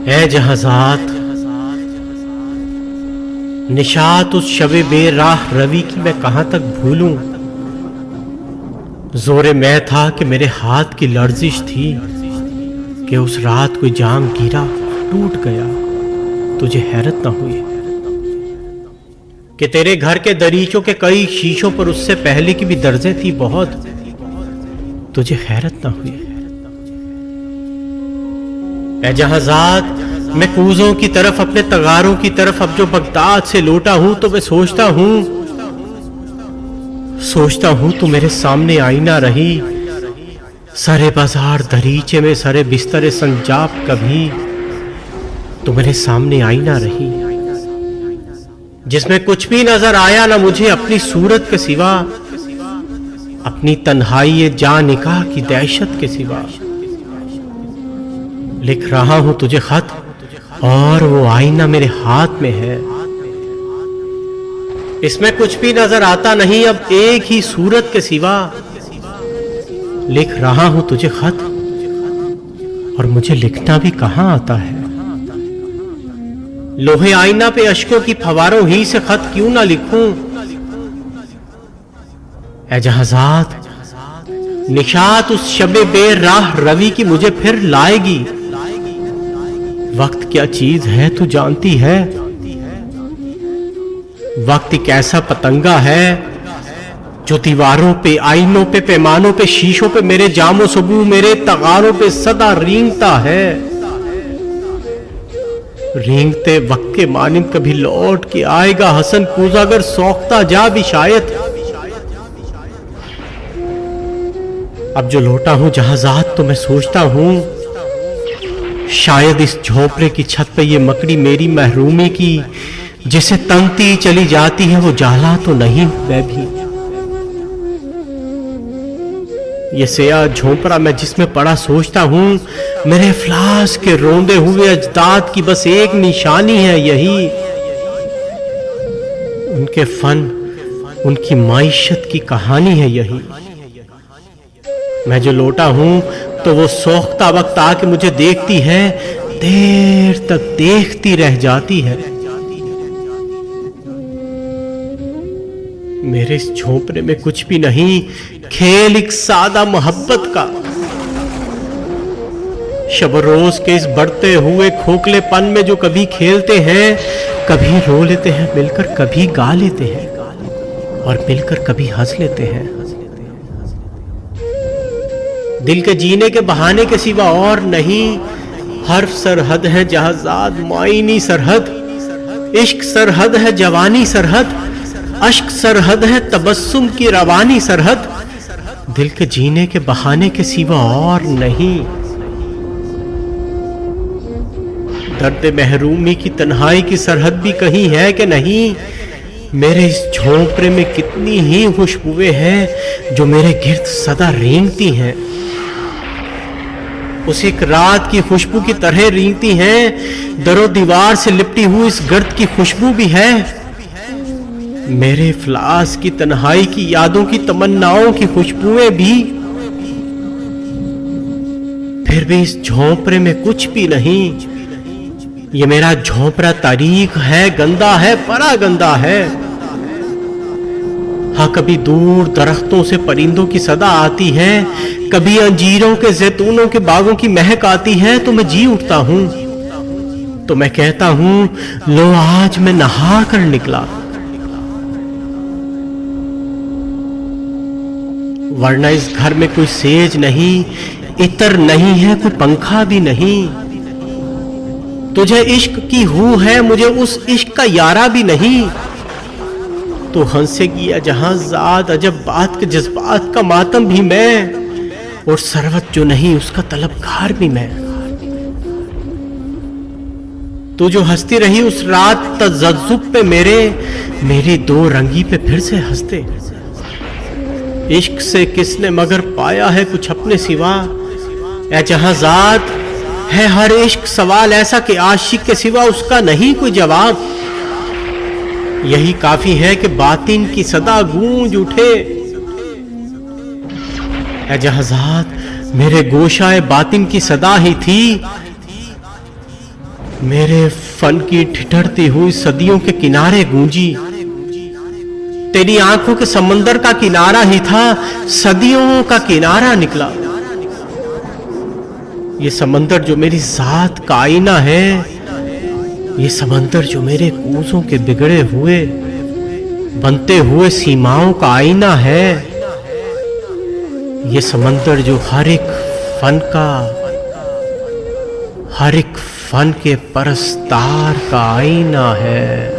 है जहाज़ात निशात उस शबे बेराह रवि की मैं कहां तक भूलूं। जोरे मैं था कि मेरे हाथ की लर्जिश थी कि उस रात कोई जाम गिरा टूट गया। तुझे हैरत ना हुई कि तेरे घर के दरीचों के कई शीशों पर उससे पहले की भी दर्जें थी बहुत। तुझे हैरत ना हुई। ऐ जहाज़ात मैं कूजों की तरफ अपने तगारों की तरफ अब जो बगदाद से लौटा हूं तो मैं सोचता हूं तू मेरे सामने आईना रही। सारे बाजार दरीचे में सारे बिस्तरे संजाब कभी तू मेरे सामने आईना रही, जिसमें कुछ भी नजर आया ना मुझे अपनी सूरत के सिवा, अपनी तन्हाई जा निकाह की दहशत के सिवा। लिख रहा हूं तुझे खत और वो आईना मेरे हाथ में है। इसमें कुछ भी नजर आता नहीं अब एक ही सूरत के सिवा। लिख रहा हूं तुझे खत और मुझे लिखना भी कहां आता है। लोहे आईना पे अश्कों की फवारों ही से खत क्यों ना लिखूं। ऐ जहाज़ात निशात उस शबे बेराह रवि की मुझे फिर लाएगी। वक्त क्या चीज है तू जानती है। वक्त एक ऐसा पतंगा है जो दीवारों पे, आईनों पे, पैमानों पे, शीशों पे, मेरे जामो सबू, मेरे तगारों पे सदा रेंगता है। रेंगते वक्त के मानिंद कभी लौट के आएगा हसन कूजा अगर सौखता जा भी शायद। अब जो लौटा हूं जहाज़ात तो मैं सोचता हूं शायद इस झोपड़े की छत पे ये मकड़ी मेरी महरूमी की जिसे तंगती चली जाती है वो जाला तो नहीं मैं भी। ये सया झोपड़ा मैं जिसमें पड़ा सोचता हूं मेरे इफ्लास के रोंदे हुए अजदाद की बस एक निशानी है यही। उनके फन, उनकी माइशत की कहानी है यही। मैं जो लौटा हूं तो वो सोखता वक्त आके मुझे देखती है, देर तक देखती रह जाती है। मेरे इस झोपड़े में कुछ भी नहीं, खेल एक सादा मोहब्बत का। शब रोज के इस बढ़ते हुए खोखलेपन में जो कभी खेलते हैं, कभी रो लेते हैं मिलकर, कभी गा लेते हैं और मिलकर कभी हंस लेते हैं। दिल के जीने के बहाने के सिवा और नहीं। हर्फ सरहद है जहाज़ात मायनी सरहद, इश्क सरहद है जवानी सरहद, अश्क सरहद है तबस्सुम की रवानी सरहद। दिल के जीने के बहाने के सिवा और नहीं। दर्द महरूमी की तन्हाई की सरहद भी कहीं है कि नहीं। मेरे इस झोंपड़े में कितनी ही खुशबुएं हैं जो मेरे गिर्द सदा रेंगती हैं। उस एक रात की खुशबू की तरह रेंगती हैं। दरो दीवार से लिपटी हुई इस गर्द की खुशबू भी है। मेरे इफ्लास की तन्हाई की यादों की तमन्नाओं की खुशबुएं भी। फिर भी इस झोंपड़े में कुछ भी नहीं। ये मेरा झोंपड़ा तारीख है, गंदा है, बड़ा गंदा है। हाँ कभी दूर दरख्तों से परिंदों की सदा आती है, कभी अंजीरों के जैतूनों के बागों की महक आती है तो मैं जी उठता हूं। तो मैं कहता हूं लो आज मैं नहा कर निकला। वरना इस घर में कोई सेज नहीं, इतर नहीं है, कोई पंखा भी नहीं। तुझे इश्क की हू है, मुझे उस इश्क का यारा भी नहीं। तो हंसेगी या जहाज़ात अजब बात के जज्बात का मातम भी मैं, और सरवत जो नहीं उसका तलबगार भी मैं। तू जो हंसती रही उस रात तजज्जुब पे मेरी दो रंगी पे फिर से हंसते। इश्क से किसने मगर पाया है कुछ अपने सिवा। ऐ जहाज़ात है हर इश्क सवाल ऐसा कि आशिक के सिवा उसका नहीं कोई जवाब। यही काफी है कि बातिन की सदा गूंज उठे। ऐ जहाज़ात मेरे गोशाए बातिन की सदा ही थी मेरे फन की ठिठुरती हुई सदियों के किनारे गूंजी। तेरी आंखों के समंदर का किनारा ही था, सदियों का किनारा निकला। ये समंदर जो मेरी जात का आईना है, ये समंदर जो मेरे कूजों के बिगड़े हुए बनते हुए सीमाओं का आईना है, ये समंदर जो हर एक फन के परस्तार का आईना है।